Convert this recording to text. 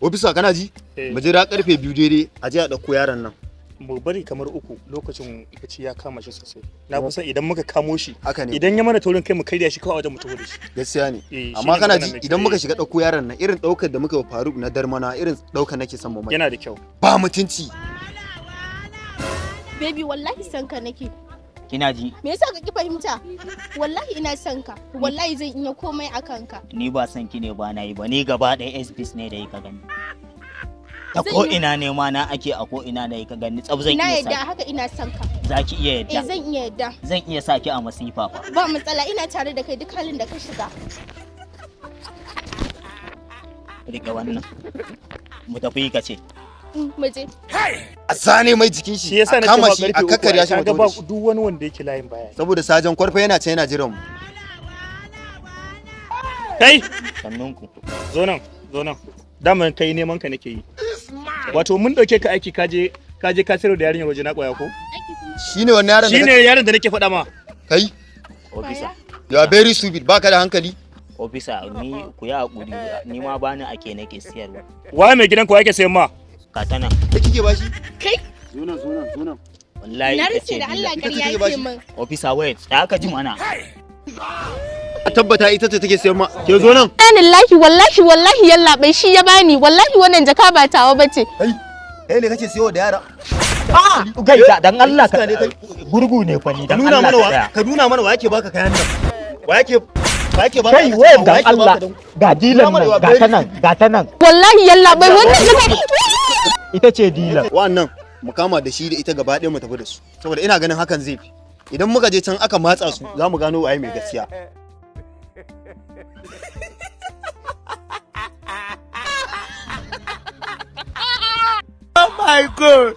Ofisa kana ji? Mu jira karfe 2 daidai a je a dauko yaron nan. Mu bari kamar 3 lokacin bacci ya kama shi sosai. Na kusa idan muka kamo shi haka ne. Idan ya mana taurin kai mu karya shi kawai wajen mu taho da shi. Gaskiya ne. Amma kana ji idan muka shiga dauko yaron nan irin daukar da muka wa Faruk na darmana irin daukar nake son mu mai. Yana da kyau. Ba mutunci. Baby wallahi san ka nake. Kina ji? Me yasa ka ki fahimta? Wallahi ina son ka. Wallahi zan iya komai akan ka. Ni ba san ki ne ba na yi ba. Ni gaba ɗaya SBs ne da yi ka gani. Ta ko ina ne ma na ake a ko ina da yi ka gani. Tsab zan iya sa. Ina yadda haka ina son ka. Zaki iya yadda. Zan iya yadda. Zan iya sa ki a masifa fa. Ba matsala ina tare da kai duk halin da ka shiga. Rika wannan. Mu tafi ka ce. Muje. A sane mai jikin shi. Shi yasa na kama shi a kakkarya shi mutum. Ba duk wani wanda yake layin baya. Saboda sajan kwarfa yana can yana jiran mu. Kai, sannunku. Zo nan. Daman kai neman ka nake yi. Wato mun dauke ka aiki kaje ka sayar da yarinya waje na koya ko? Shine wannan yaron da Shine yaron da nake faɗa ma. Kai. Officer. You are very stupid. Baka da hankali. Officer ni ku yi hakuri ni ma bani ake nake siyarwa. Wa mai gidan ko yake sayan ma? Ka tana. Kai kike bashi? Kai. Zo nan. Wallahi na rike da Allah ƙarya yake min. Officer wait, tsaya ka ji mana. A tabbata ita ce take sayar ma. Ke zo nan. Wallahi yalla bai shi ya bani. Wallahi wannan jaka ba tawa bace. Kai ne kake sayo da yara? Kai dan Allah ka gurgu ne fa ni dan Allah. Ka nuna mana wa yake baka kayan nan. Wa yake baka? Kai wai dan Allah. Ga dilan nan, ga ta nan. Wallahi yalla bai wannan jaka. Ita ce dilan. Wannan mu kama da shi da ita gaba ɗaya mu tafi da su. Saboda ina ganin hakan zai fi. Idan muka je can aka matsa su za mu gano waye mai gaskiya. Oh my God!